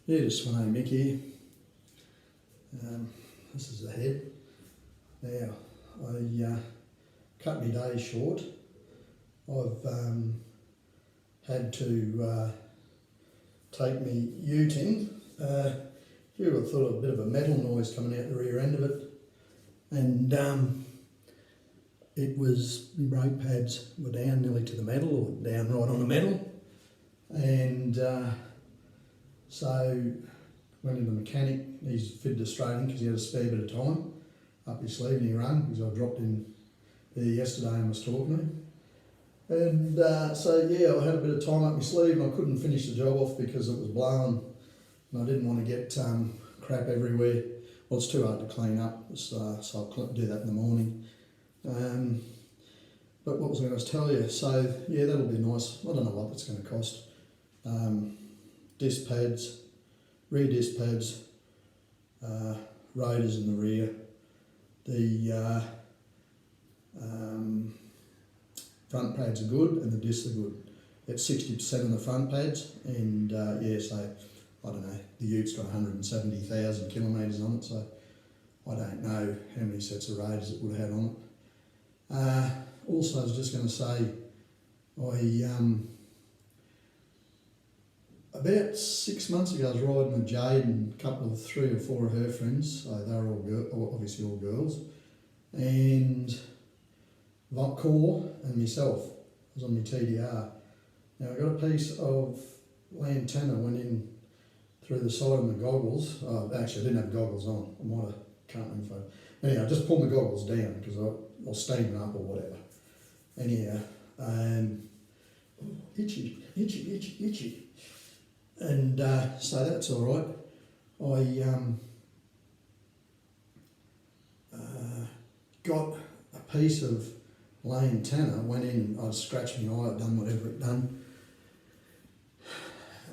Yeah, just Svenson Mick here. This is the head. Now, I cut my days short. I've had to take me Ute. Here I thought a bit of a metal noise coming out the rear end of it, and it was, my brake pads were down nearly to the metal, or down right on the metal, and so went to the mechanic. He's fitted it straight in because he had a spare bit of time up his sleeve, and he rang because I dropped in there yesterday and was talking to him. And so yeah, I had a bit of time up my sleeve and I couldn't finish the job off because it was blowing and I didn't want to get crap everywhere. Well, it's too hard to clean up, so I'll do that in the morning. But what was I going to tell you? So yeah, that'll be nice. I don't know what that's going to cost. Disc pads, rear disc pads, rotors in the rear, the front pads are good and the discs are good. It's 60% on the front pads, and yeah, so I don't know, the Ute's got 170,000 kilometres on it, so I don't know how many sets of rotors it would have had on it. Also, I was just going to say, about 6 months ago I was riding with Jade and a couple of 3 or 4 of her friends, so they were all obviously all girls, and Core and myself. I was on my TDR. Now I got a piece of lantana went in through the side of my goggles. Actually I didn't have goggles on. I might have, can't remember. Anyhow, I just pulled my goggles down because I was steaming up or whatever. Anyhow, itchy. And so that's all right. I got a piece of lantana, went in, I'd scratched my eye, I'd done whatever it done.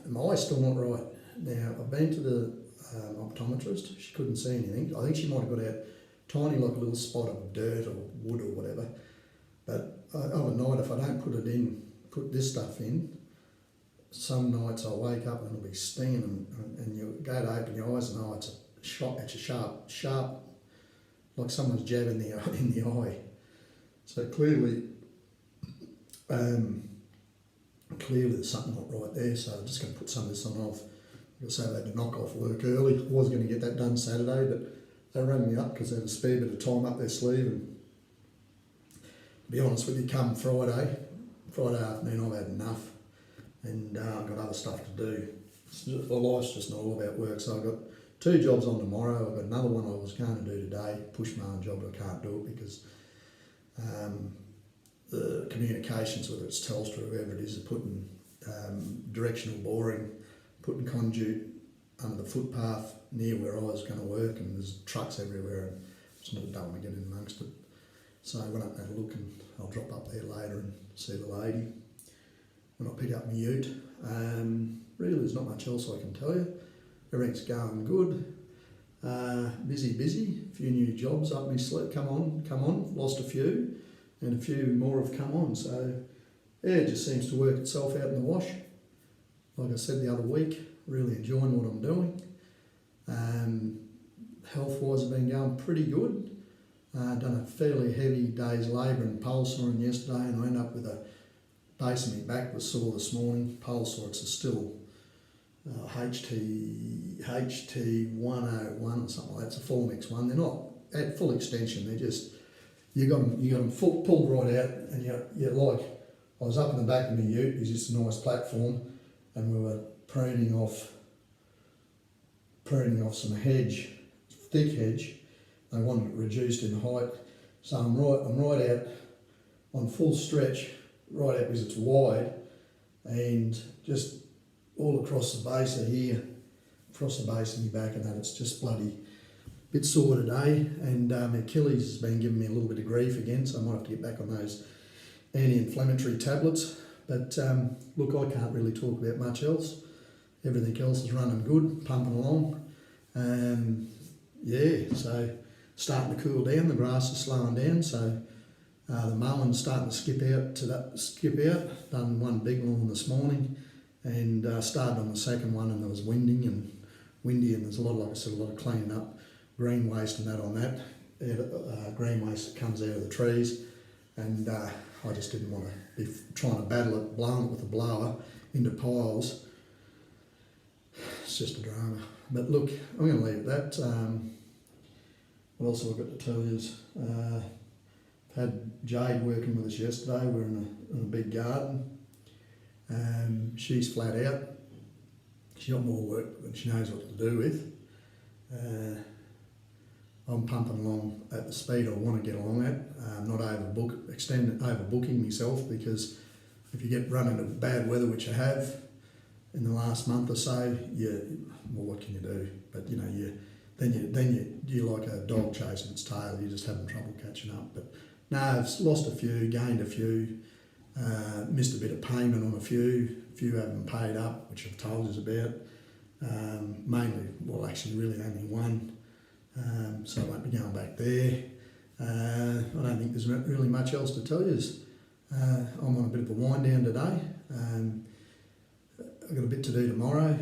My eye's still not right. Now, I've been to the optometrist, she couldn't see anything. I think she might have got out tiny, like a little spot of dirt or wood or whatever. But overnight, if I don't put this stuff in, some nights I'll wake up and it'll be stinging, and you go to open your eyes and it's a sharp, like someone's jabbing in the eye. So clearly there's something not right there, so I'm just going to put some of this on off. Like I say, they had to knock off work early. I was going to get that done Saturday, but they rang me up because they had a spare bit of time up their sleeve, and to be honest with you, come Friday afternoon I've had enough, and I've got other stuff to do. Life's just not all about work, so I've got 2 jobs on tomorrow. I've got another one I was going to do today, push my own job, but I can't do it because the communications, whether it's Telstra or whoever it is putting directional boring, putting conduit under the footpath near where I was going to work, and there's trucks everywhere, and I don't want to get in amongst it. So I went up and had a look, and I'll drop up there later and see the lady when I pick up my Ute. Really there's not much else I can tell you. Everything's going good. Busy, a few new jobs up my sleeve, come on, lost a few, and a few more have come on, so yeah, it just seems to work itself out in the wash. Like I said the other week, really enjoying what I'm doing. Health-wise I've been going pretty good. Done a fairly heavy day's labour and pole sawing yesterday, and I ended up with a base of my back was sore this morning. Pole saw, it's still HT101 or something like that. It's a 4-mix one. They're not at full extension. They're just, you got them pulled right out, and you're like, I was up in the back of my Ute. It's just a nice platform, and we were pruning off some hedge, thick hedge. They wanted it reduced in height, so I'm right out on full stretch, right out because it's wide, and just all across the base of here, across the base of my back and that, it's just bloody bit sore today, and my Achilles has been giving me a little bit of grief again, so I might have to get back on those anti-inflammatory tablets. But look, I can't really talk about much else. Everything else is running good, pumping along. Yeah, so starting to cool down, the grass is slowing down, so the mowing's starting to skip out. Done one big lawn this morning, and started on the second one, and there was winding, and windy, and there's a lot, like I said, a lot of cleaning up, green waste and that on that. Green waste comes out of the trees, and I just didn't want to be trying to battle it, blowing it with a blower into piles. It's just a drama. But look, I'm going to leave it at that. What else have I got to tell you is I've had Jade working with us yesterday. We're in a big garden. She's flat out. She's got more work than she knows what to do with. I'm pumping along at the speed I want to get along at, not overbooking myself, because if you get run into bad weather, which I have in the last month or so, well, what can you do? But you know, you're like a dog chasing its tail. You're just having trouble catching up. But no, I've lost a few, gained a few, missed a bit of payment on a few haven't paid up, which I've told you about. Mainly, well, actually, really only one. So I won't be going back there. I don't think there's really much else to tell you. I'm on a bit of a wind down today. I've got a bit to do tomorrow.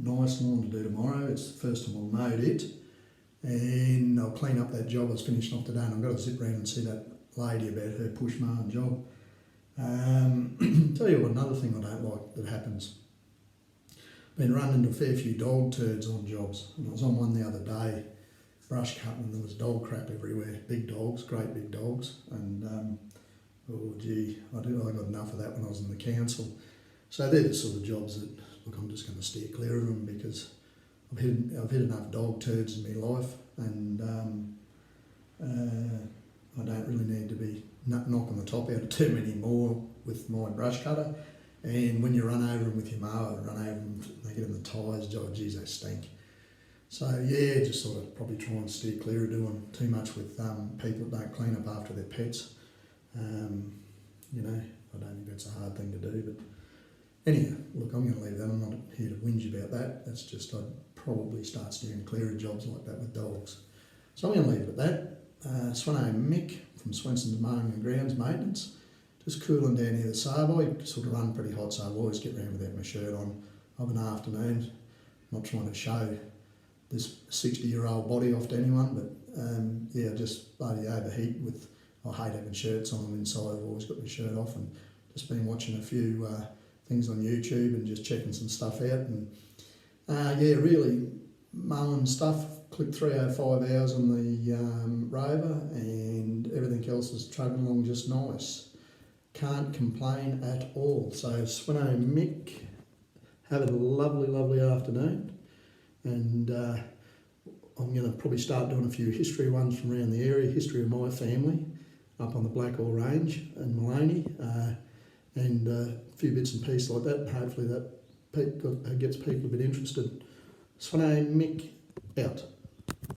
Nice lawn to do tomorrow. It's the first time I've mowed it. And I'll clean up that job I was finishing off today, and I've got to zip round and see that lady about her push mowing job. Tell you what, another thing I don't like that happens. Been running into a fair few dog turds on jobs. And I was on one the other day, brush cutting, and there was dog crap everywhere. Big dogs, great big dogs. And oh gee, I got enough of that when I was in the council. So they're the sort of jobs that, look, I'm just going to steer clear of them, because I've hit enough dog turds in my life, and I don't really need to be knocking the top out of too many more with my brush cutter. And when you run over them with your mower, they get in the tyres, oh geez, they stink. So yeah, just sort of probably try and steer clear of doing too much with people that don't clean up after their pets. You know, I don't think that's a hard thing to do, but anyhow, look, I'm going to leave that. I'm not here to whinge about that. That's just, I'd probably start steering clear of jobs like that with dogs. So I'm going to leave it at that. Svenson Mick from Svenson Mowing and Grounds Maintenance. Just cooling down here at Sabo. I sort of run pretty hot, so I always get around without my shirt on of an afternoon. I'm not trying to show this 60-year-old body off to anyone, but yeah, just bloody overheat with, I hate having shirts on inside. I've always got my shirt off, and just been watching a few things on YouTube and just checking some stuff out, and yeah, really mowing stuff. Clicked 305 hours on the Rover, and everything else is trucking along just nice. Can't complain at all. So Svenson Mick, have a lovely, lovely afternoon, and I'm going to probably start doing a few history ones from around the area, history of my family, up on the Blackall Range in Maloney, and a few bits and pieces like that, and hopefully that gets people a bit interested. Svenson Mick, out.